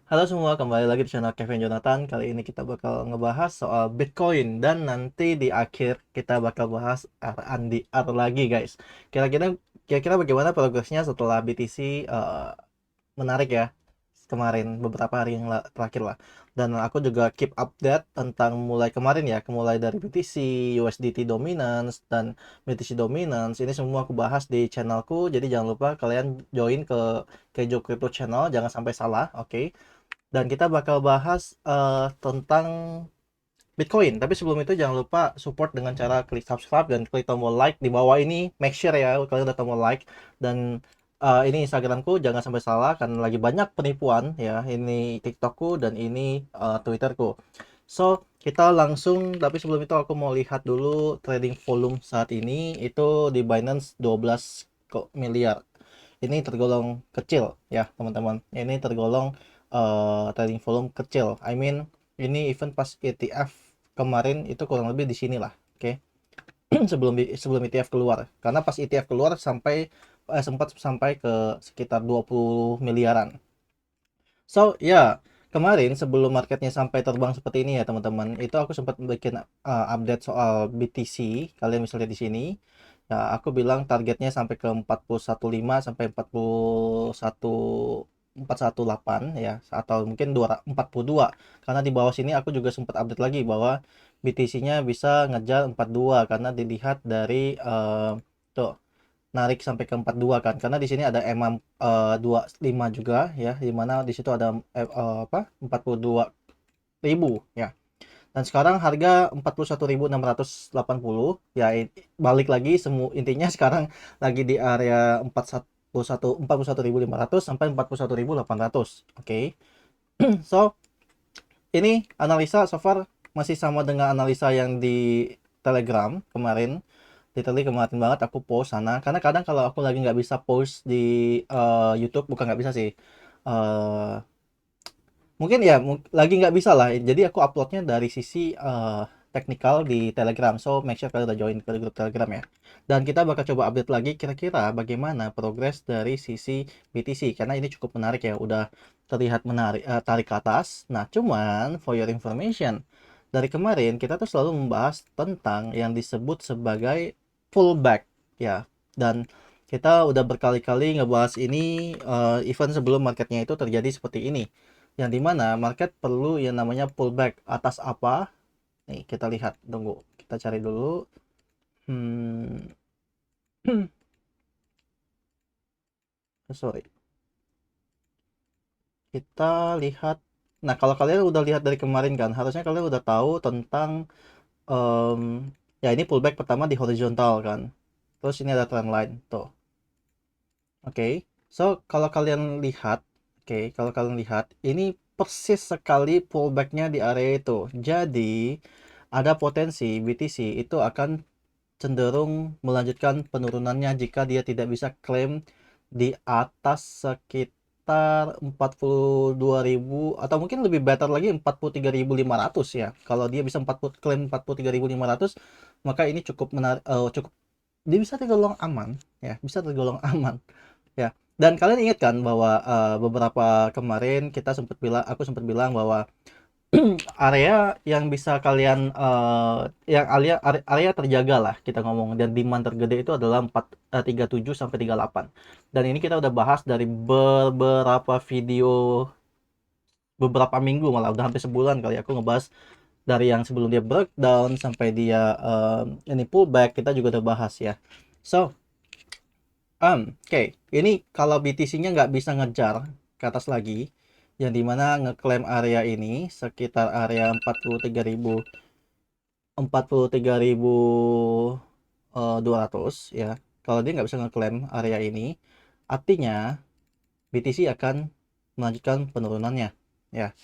Halo semua, kembali lagi di channel Kevin Jonathan. Kali ini kita bakal ngebahas soal Bitcoin dan nanti di akhir kita bakal bahas R&R lagi, guys. Kira-kira kira-kira bagaimana progresnya setelah BTC menarik ya kemarin beberapa hari yang terakhir lah. Dan aku juga keep update tentang mulai kemarin ya, mulai dari BTC, USDT dominance dan BTC dominance. Ini semua aku bahas di channelku. Jadi jangan lupa kalian join ke Kejo Crypto Channel, jangan sampai salah, oke? Dan kita bakal bahas tentang Bitcoin. Tapi sebelum itu jangan lupa support dengan cara klik subscribe dan klik tombol like di bawah ini. Make sure ya kalian udah tombol like. Dan ini Instagramku, jangan sampai salah karena lagi banyak penipuan ya. Ini TikTokku dan ini Twitterku. So, kita langsung, tapi sebelum itu aku mau lihat dulu trading volume saat ini itu di Binance 12 miliar. Ini tergolong kecil ya teman-teman. Ini tergolong trading volume kecil. I mean ini event pas ETF kemarin itu kurang lebih di sini lah. Oke. sebelum ETF keluar. Karena pas ETF keluar sempat sampai ke sekitar 20 miliaran. So, ya, kemarin sebelum marketnya sampai terbang seperti ini ya teman-teman, itu aku sempat bikin update soal BTC. Kalian bisa lihat di sini. Ya, aku bilang targetnya sampai ke 415 sampai 418 ya, atau mungkin 42. Karena di bawah sini aku juga sempat update lagi bahwa BTC-nya bisa ngejar 42 karena dilihat dari tuh narik sampai ke 42 kan, karena di sini ada EMA 25 juga ya, dimana di situ ada apa 42.000 ya. Dan sekarang harga 41.680 ya, balik lagi semua intinya sekarang lagi di area 41.500 sampai 41.800. Oke. So ini analisa so far masih sama dengan analisa yang di Telegram kemarin. Literally kemarin banget aku post sana, karena kadang kalau aku lagi nggak bisa post di YouTube, bukan nggak bisa sih, eh mungkin ya lagi nggak bisa lah, jadi aku uploadnya dari sisi teknikal di Telegram. So make sure kalian udah join ke grup Telegram ya. Dan kita bakal coba update lagi kira-kira bagaimana progres dari sisi BTC, karena ini cukup menarik ya, udah terlihat menarik, tarik ke atas. Nah cuman for your information, dari kemarin kita tuh selalu membahas tentang yang disebut sebagai pullback ya. Dan kita udah berkali-kali ngebahas ini event sebelum marketnya itu terjadi seperti ini, yang dimana market perlu yang namanya pullback atas apa. Nih kita lihat, tunggu kita cari dulu. hmm, Sorry, kita lihat. Nah kalau kalian udah lihat dari kemarin kan, harusnya kalian udah tahu tentang em, ya ini pullback pertama di horizontal kan, terus ini ada trend line tuh. Oke. So kalau kalian lihat, oke, kalau kalian lihat ini persis sekali pullbacknya di area itu. Jadi ada potensi BTC itu akan cenderung melanjutkan penurunannya jika dia tidak bisa klaim di atas sekitar 42.000, atau mungkin lebih better lagi 43.500 ya. Kalau dia bisa klaim 43.500, maka ini cukup menarik, cukup dia bisa tergolong aman ya, bisa tergolong aman ya. Dan kalian ingat kan bahwa beberapa kemarin aku sempat bilang bahwa area yang bisa kalian yang area terjaga lah kita ngomong, dan demand tergede itu adalah 37 sampai 38. Dan ini kita udah bahas dari beberapa video, beberapa minggu, malah udah hampir sebulan kali aku ngebahas, dari yang sebelum dia breakdown sampai dia ini pullback, kita juga udah bahas ya. So oke, ini kalau BTC-nya nggak bisa ngejar ke atas lagi, yang dimana ngeklaim area ini sekitar area 43.200 ya. Kalau dia nggak bisa ngeklaim area ini, artinya BTC akan melanjutkan penurunannya ya.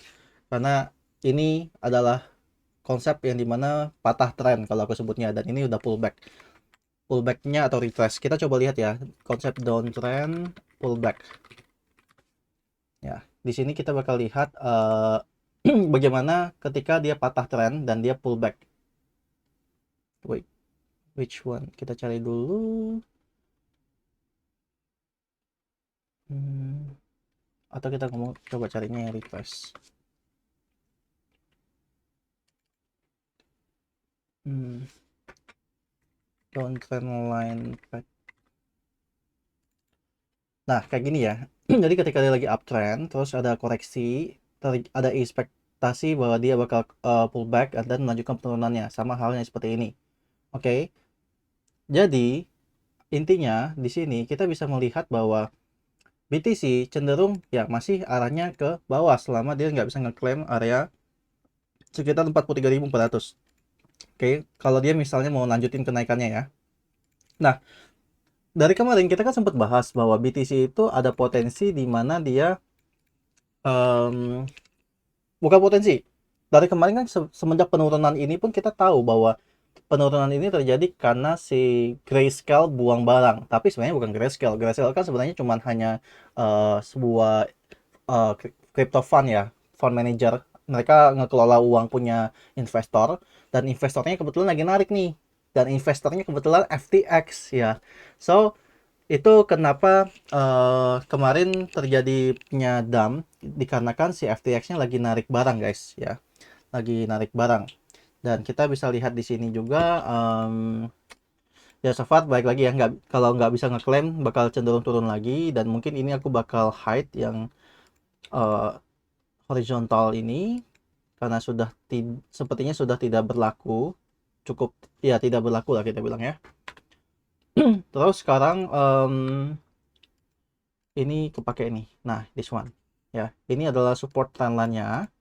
Karena ini adalah konsep yang dimana patah tren kalau aku sebutnya, dan ini udah pullback. Pullbacknya atau retrace, kita coba lihat ya, konsep downtrend pullback. Ya, di sini kita bakal lihat bagaimana ketika dia patah tren dan dia pullback. Wait, which one? Kita cari dulu. Hmm, Atau kita ngomong coba carinya yang request. Down trend line path. Nah, kayak gini ya. Jadi ketika dia lagi uptrend, terus ada koreksi, ada ekspektasi bahwa dia bakal pullback dan melanjutkan penurunannya, sama halnya seperti ini. Oke. Jadi intinya di sini kita bisa melihat bahwa BTC cenderung ya masih arahnya ke bawah selama dia nggak bisa ngeklaim area sekitar 43.400. Oke, kalau dia misalnya mau lanjutin kenaikannya ya. Nah, dari kemarin kita kan sempat bahas bahwa BTC itu ada potensi di mana dia bukan potensi. Dari kemarin kan semenjak penurunan ini pun kita tahu bahwa penurunan ini terjadi karena si Grayscale buang barang. Tapi sebenarnya bukan Grayscale. Grayscale kan sebenarnya cuma hanya sebuah crypto fund ya, fund manager. Mereka ngekelola uang punya investor dan investornya kebetulan lagi narik nih. Dan investornya kebetulan FTX ya. So itu kenapa kemarin terjadinya dump dikarenakan si FTX-nya lagi narik barang guys ya, lagi narik barang. Dan kita bisa lihat di sini juga ya so far baik lagi ya, nggak, kalau nggak bisa ngeklaim bakal cenderung turun lagi, dan mungkin ini aku bakal hide yang horizontal ini karena sudah sepertinya sudah tidak berlaku, cukup ya tidak berlaku lah kita bilang ya. Terus sekarang ini kepake nih. Nah, this one. Ya, ini adalah support trendline-nya.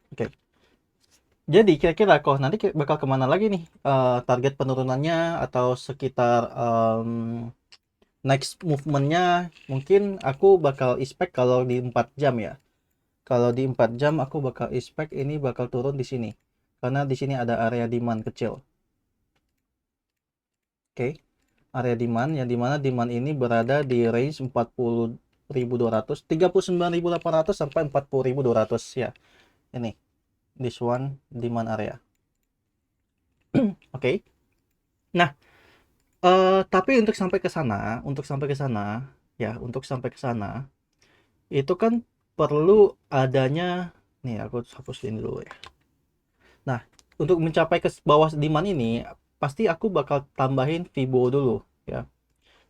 Oke. Jadi kira-kira kok nanti bakal kemana lagi nih target penurunannya atau sekitar next movement-nya? Mungkin aku bakal expect kalau di 4 jam ya. Kalau di 4 jam aku bakal expect ini bakal turun di sini. Karena di sini ada area demand kecil. Oke. Area demand yang dimana demand ini berada di range 40.200, 39.800 sampai 40.200 ya. Ini this one demand area. Oke. Nah, tapi untuk sampai ke sana, ya, untuk sampai ke sana itu kan perlu adanya, nih aku hapus ini dulu ya. Nah, untuk mencapai ke bawah demand ini pasti aku bakal tambahin Fibo dulu ya.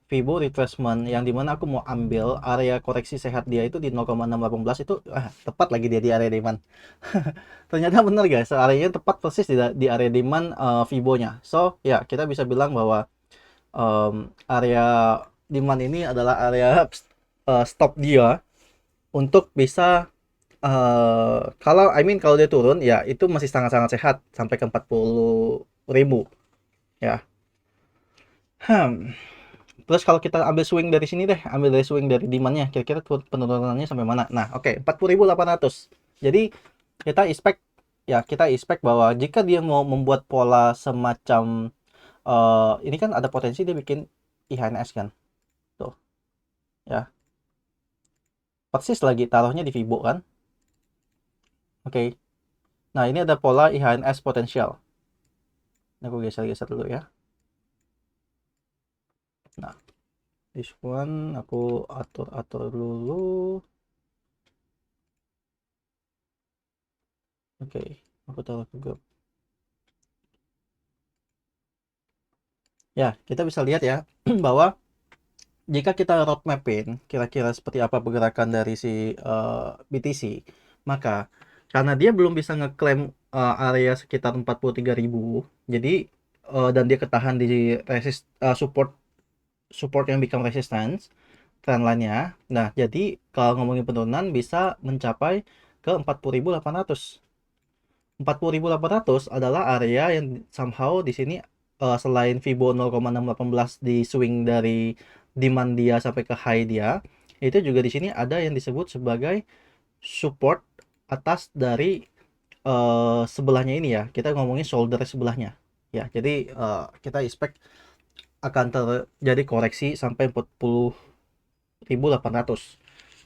Fibo retracement yang dimana aku mau ambil area koreksi sehat dia itu di 0,618 itu tepat lagi dia di area demand. Ternyata benar guys, areanya tepat persis di area demand Fibo-nya. So ya kita bisa bilang bahwa area demand ini adalah area stop dia untuk bisa kalau kalau dia turun ya itu masih sangat-sangat sehat sampai ke 40.000 ya. Terus kalau kita ambil swing dari sini deh, ambil dari swing dari demandnya, kira-kira penurunannya sampai mana? Nah, oke, 40.800. Jadi kita expect bahwa jika dia mau membuat pola semacam ini kan ada potensi dia bikin IHNS kan, tuh, ya, persis lagi taruhnya di Fibo kan, oke. Nah ini ada pola IHNS potensial. Ini aku geser-geser dulu ya. Nah, this one aku atur dulu. Oke, aku taruh ke grup. Ya, kita bisa lihat ya bahwa jika kita roadmapin kira-kira seperti apa pergerakan dari si BTC, maka karena dia belum bisa ngeklaim area sekitar 43.000, jadi dan dia ketahan di support yang become resistance trendline-nya. Nah, jadi kalau ngomongin penurunan bisa mencapai ke 40.800. 40.800 adalah area yang somehow di sini selain Fibo 0,618 di swing dari demand dia sampai ke high dia, itu juga di sini ada yang disebut sebagai support atas dari sebelahnya ini ya. Kita ngomongin shoulder sebelahnya. Ya, jadi kita expect akan terjadi koreksi sampai 40.800.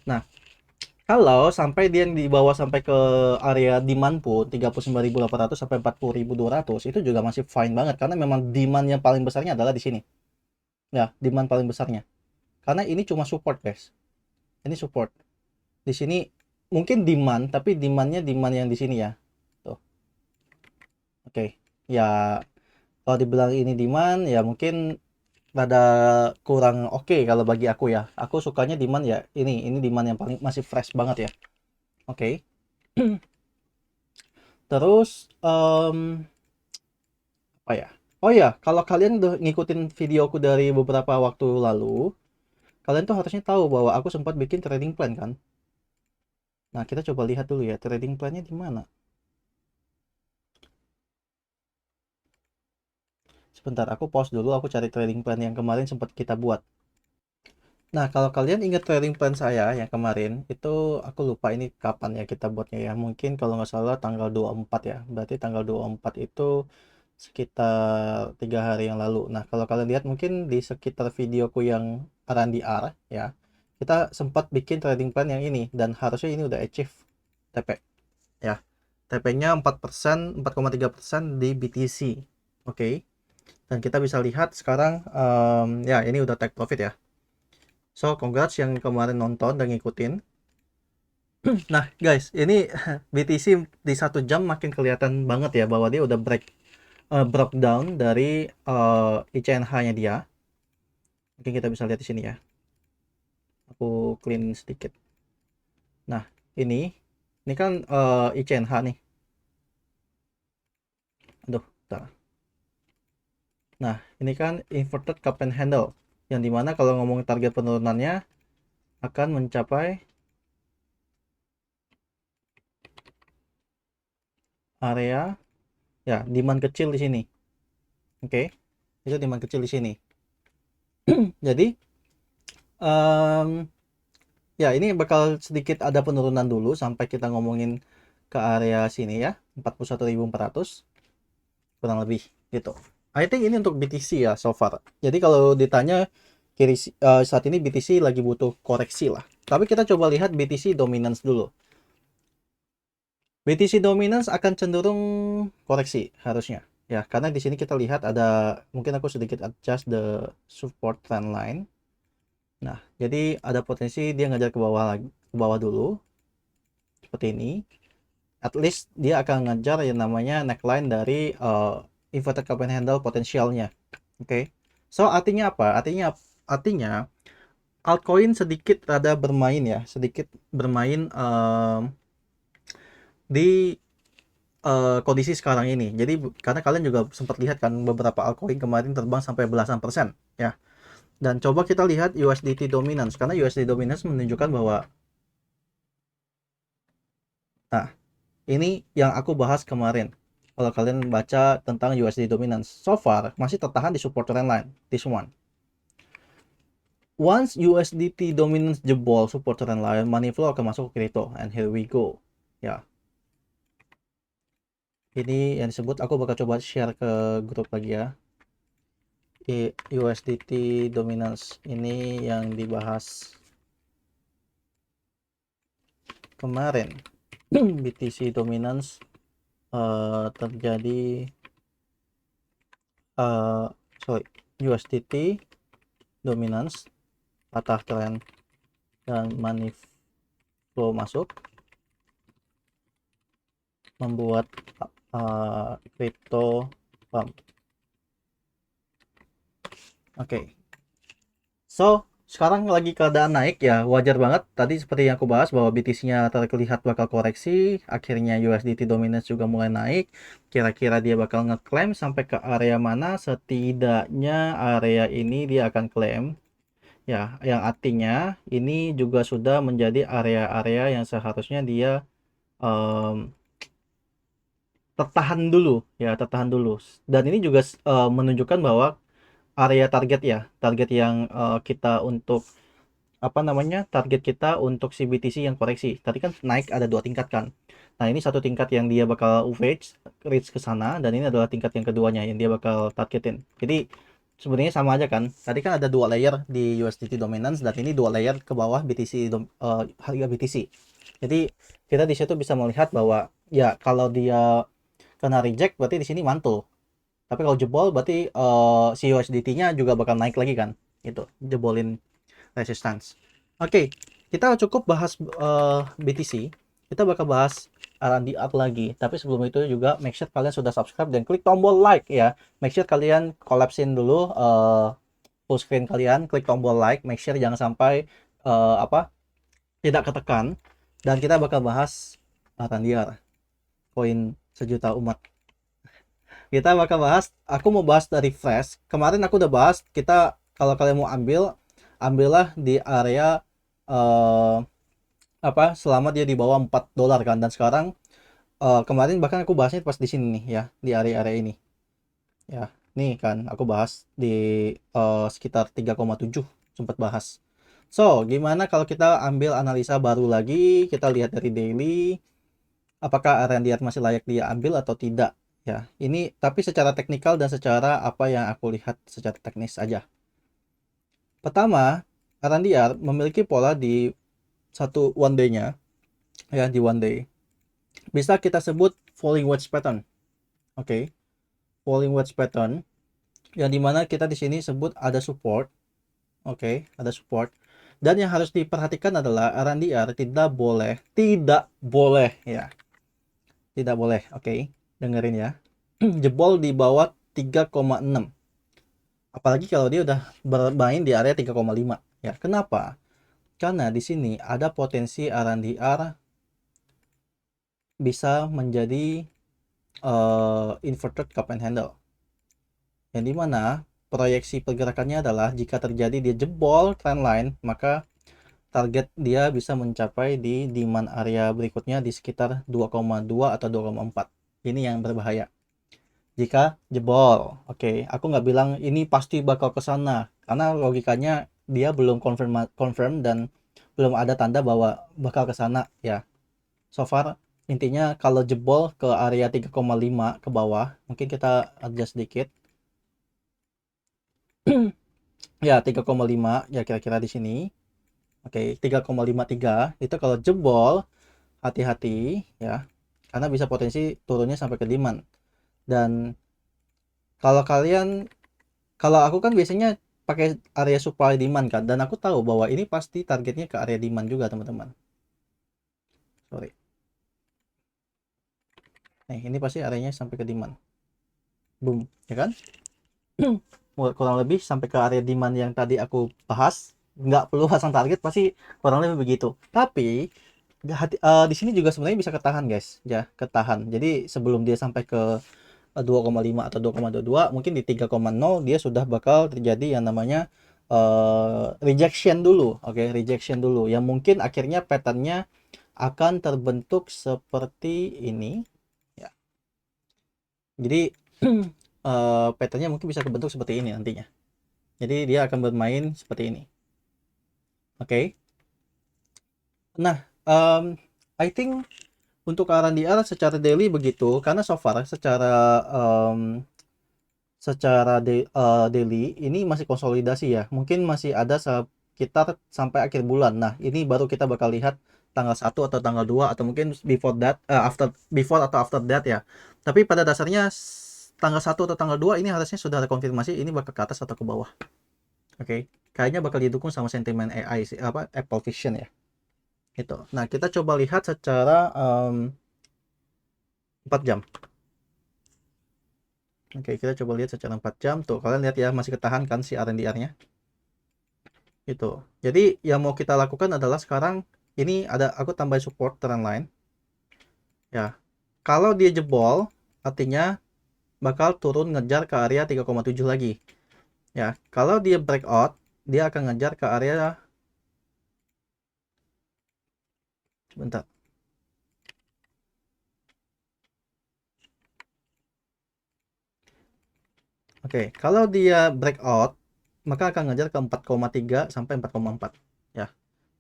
Nah, kalau sampai dia di bawah sampai ke area demand pun 39.800 sampai 40.200 itu juga masih fine banget karena memang demand yang paling besarnya adalah di sini. Ya, demand paling besarnya. karena ini cuma support guys, ini support. Di sini mungkin demand, tapi demandnya demand yang di sini ya tuh. Oke. Ya kalau dibilang ini demand ya mungkin rada kurang oke kalau bagi aku ya. Aku sukanya demand ya ini demand yang paling masih fresh banget ya. Oke. Terus apa ya? Oh ya, kalau kalian udah ngikutin videoku dari beberapa waktu lalu, kalian tuh harusnya tahu bahwa aku sempat bikin trading plan kan. Nah, kita coba lihat dulu ya trading plannya di mana. Sebentar, aku pause dulu, aku cari trading plan yang kemarin sempat kita buat. Nah, kalau kalian ingat trading plan saya yang kemarin, itu aku lupa ini kapan ya kita buatnya ya. Mungkin kalau nggak salah tanggal 24 ya. Berarti tanggal 24 itu sekitar 3 hari yang lalu. Nah, kalau kalian lihat mungkin di sekitar videoku yang R&DR ya, kita sempat bikin trading plan yang ini dan harusnya ini udah achieve TP ya. TP-nya 4%, 4,3% di BTC. Oke. Dan kita bisa lihat sekarang ya ini udah take profit ya. So, congrats yang kemarin nonton dan ngikutin. Nah, guys, ini BTC di 1 jam makin kelihatan banget ya bahwa dia udah break down dari ICNH-nya dia. Mungkin kita bisa lihat di sini ya. Aku clean sedikit. Nah, ini kan ICNH nih. Aduh, bentar. Nah, ini kan inverted cup and handle, yang dimana kalau ngomong target penurunannya akan mencapai area ya demand kecil di sini. Oke, itu demand kecil di sini. Jadi ya ini bakal sedikit ada penurunan dulu sampai kita ngomongin ke area sini ya, 41.400 kurang lebih gitu. I think ini untuk BTC ya so far. Jadi kalau ditanya saat ini BTC lagi butuh koreksi lah. Tapi kita coba lihat BTC dominance dulu. BTC dominance akan cenderung koreksi harusnya ya, karena di sini kita lihat ada, mungkin aku sedikit adjust the support trend line. Nah, jadi ada potensi dia ngajar ke bawah lagi, ke bawah dulu seperti ini. At least dia akan ngajar yang namanya neckline dari inverted cup and handle potensialnya. Oke. So artinya apa? Artinya altcoin sedikit rada bermain ya, sedikit bermain di kondisi sekarang ini. Jadi karena kalian juga sempat lihat kan beberapa altcoin kemarin terbang sampai belasan persen ya. Dan coba kita lihat USDT dominance, karena USD dominance menunjukkan bahwa nah, ini yang aku bahas kemarin. Kalau kalian baca tentang USD dominance, so far masih tertahan di support trend line, this one. Once USDT dominance jebol support trend line, money flow akan masuk ke crypto, and here we go. Ya, ini yang disebut, aku bakal coba share ke grup lagi ya. USDT dominance ini yang dibahas kemarin. BTC dominance terjadi USDT dominance patah tren dan money flow masuk membuat crypto pump. Oke. So sekarang lagi keadaan naik ya, wajar banget. Tadi seperti yang aku bahas bahwa BTC-nya terlihat bakal koreksi, akhirnya USDT dominance juga mulai naik. Kira-kira dia bakal ngeklaim sampai ke area mana? Setidaknya area ini dia akan klaim ya, yang artinya ini juga sudah menjadi area-area yang seharusnya dia tertahan dulu ya, tertahan dulu. Dan ini juga menunjukkan bahwa area target ya, target yang kita untuk apa namanya, target kita untuk si BTC yang koreksi tadi kan naik ada 2 tingkat kan. Nah, ini satu tingkat yang dia bakal reach ke sana, dan ini adalah tingkat yang keduanya yang dia bakal targetin. Jadi sebenarnya sama aja kan, tadi kan ada 2 layer di USDT dominance dan ini 2 layer ke bawah BTC harga BTC. Jadi kita di situ bisa melihat bahwa ya kalau dia kena reject berarti di sini mantul, tapi kalau jebol berarti si USDT-nya juga bakal naik lagi kan, gitu, jebolin resistance. Oke, kita cukup bahas BTC. Kita bakal bahas RNDR lagi. Tapi sebelum itu juga make sure kalian sudah subscribe dan klik tombol like ya. Make sure kalian collapse-in dulu full screen kalian, klik tombol like. Make sure jangan sampai tidak ketekan. Dan kita bakal bahas RNDR, koin sejuta umat. Kita bakal bahas, aku mau bahas dari Flash. Kemarin aku udah bahas, kita kalau kalian mau ambillah di area selama dia di bawah $4 kan. Dan sekarang kemarin bahkan aku bahasnya pas di sini nih ya, di area-area ini. Ya, nih kan aku bahas di sekitar 3,7 sempat bahas. So, gimana kalau kita ambil analisa baru lagi, kita lihat dari daily apakah RNDR masih layak dia ambil atau tidak ya. Ini tapi secara teknikal dan secara apa yang aku lihat secara teknis aja. Pertama, RNDR memiliki pola di satu one day-nya ya, di one day. Bisa kita sebut falling wedge pattern. Oke. Falling wedge pattern yang dimana kita di sini sebut ada support. Oke, ada support. Dan yang harus diperhatikan adalah RNDR tidak boleh ya. Tidak boleh, oke. Dengerin ya. Jebol di bawah 3,6. Apalagi kalau dia udah bermain di area 3,5 ya. Kenapa? Karena di sini ada potensi RNDR bisa menjadi inverted cup and handle. Yang dimana proyeksi pergerakannya adalah jika terjadi dia jebol trendline, maka target dia bisa mencapai di demand area berikutnya di sekitar 2,2 atau 2,4. Ini yang berbahaya jika jebol. Oke, aku nggak bilang ini pasti bakal ke sana karena logikanya dia belum confirm dan belum ada tanda bahwa bakal ke sana ya. So far intinya kalau jebol ke area 3,5 ke bawah, mungkin kita adjust sedikit. Ya, 3,5 ya kira-kira di sini. Oke, 3,53 itu kalau jebol hati-hati ya. Karena bisa potensi turunnya sampai ke demand. Dan kalau aku kan biasanya pakai area supply demand kan, dan aku tahu bahwa ini pasti targetnya ke area demand juga teman-teman. Sorry. Nih, ini pasti areanya sampai ke demand. Boom, ya kan? Kurang lebih sampai ke area demand yang tadi aku bahas. Nggak perlu pasang target, pasti kurang lebih begitu. Tapi di sini juga sebenarnya bisa ketahan guys, ya ketahan. Jadi sebelum dia sampai ke 2,5 atau 2,22 mungkin di 3,0 dia sudah bakal terjadi yang namanya rejection dulu. Oke, rejection dulu yang mungkin akhirnya patternnya akan terbentuk seperti ini ya. Jadi patternnya mungkin bisa terbentuk seperti ini nantinya. Jadi dia akan bermain seperti ini. Oke. Nah, I think untuk RNDR secara daily begitu, karena so far daily ini masih konsolidasi ya. Mungkin masih ada sekitar sampai akhir bulan. Nah, ini baru kita bakal lihat tanggal 1 atau tanggal 2 atau mungkin before atau after that ya. Tapi pada dasarnya tanggal 1 atau tanggal 2 ini harusnya sudah ada konfirmasi ini bakal ke atas atau ke bawah. Oke. Kayaknya bakal didukung sama sentimen AI sih, Apple Vision ya. Gitu. Nah, kita coba lihat secara 4 jam. Oke, kita coba lihat secara 4 jam. Tuh, kalian lihat ya, masih ketahan kan si RNDR-nya. Gitu. Jadi, yang mau kita lakukan adalah sekarang, ini aku tambah support trend line. Ya. Kalau dia jebol, artinya bakal turun ngejar ke area 3,7 lagi. Ya. Kalau dia breakout, dia akan ngejar ke area... Bentar. Oke, kalau dia breakout, maka akan ngejar ke 4,3 sampai 4,4 ya.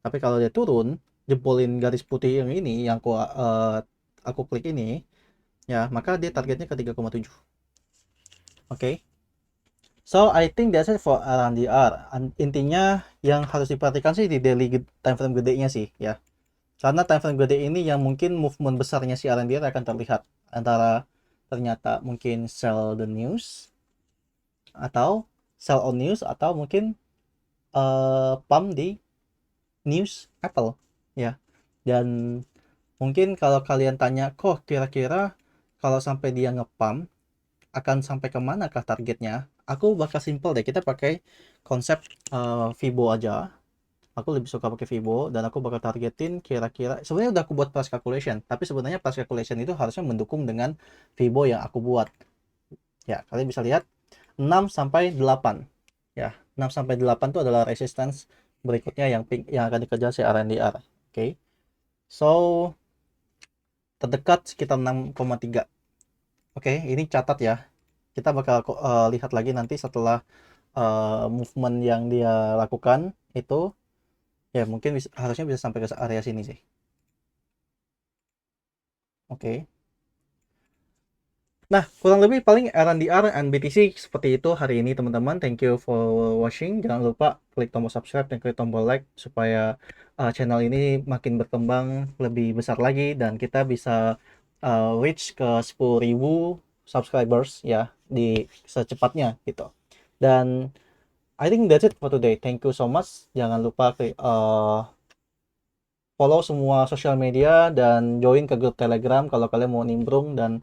Tapi kalau dia turun, jebolin garis putih yang ini yang aku klik ini ya, maka dia targetnya ke 3,7. Oke. So, I think that's it for RNDR. Intinya yang harus diperhatikan sih di daily time frame gedenya sih ya. Karena time frame gede ini yang mungkin movement besarnya si RNDR akan terlihat antara ternyata mungkin sell the news atau sell on news atau mungkin pump di news Apple ya. Dan mungkin kalau kalian tanya, kok kira-kira kalau sampai dia ngepump akan sampai kemana kah targetnya? Aku bakal simple deh, kita pakai konsep Fibo aja. Aku lebih suka pakai Fibo dan aku bakal targetin kira-kira, sebenarnya udah aku buat price calculation, tapi sebenarnya price calculation itu harusnya mendukung dengan Fibo yang aku buat. Ya, kalian bisa lihat 6 sampai 8. Ya, 6 sampai 8 itu adalah resistance berikutnya yang akan dikejar si RNDR. Oke. So, terdekat sekitar 6,3. Oke, ini catat ya. Kita bakal lihat lagi nanti setelah movement yang dia lakukan itu, ya mungkin harusnya bisa sampai ke area sini sih. Oke. Nah, kurang lebih paling RNDR and BTC seperti itu hari ini teman-teman. Thank you for watching. Jangan lupa klik tombol subscribe dan klik tombol like supaya channel ini makin berkembang lebih besar lagi dan kita bisa reach ke 10.000 subscribers ya di secepatnya gitu. Dan I think that's it for today. Thank you so much. Jangan lupa klik follow semua sosial media dan join ke grup Telegram kalau kalian mau nimbrung dan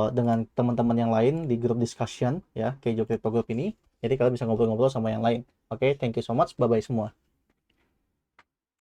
dengan teman-teman yang lain di grup discussion ya, Kejo Crypto Group ini. Jadi kalian bisa ngobrol-ngobrol sama yang lain. Oke, thank you so much. Bye bye semua.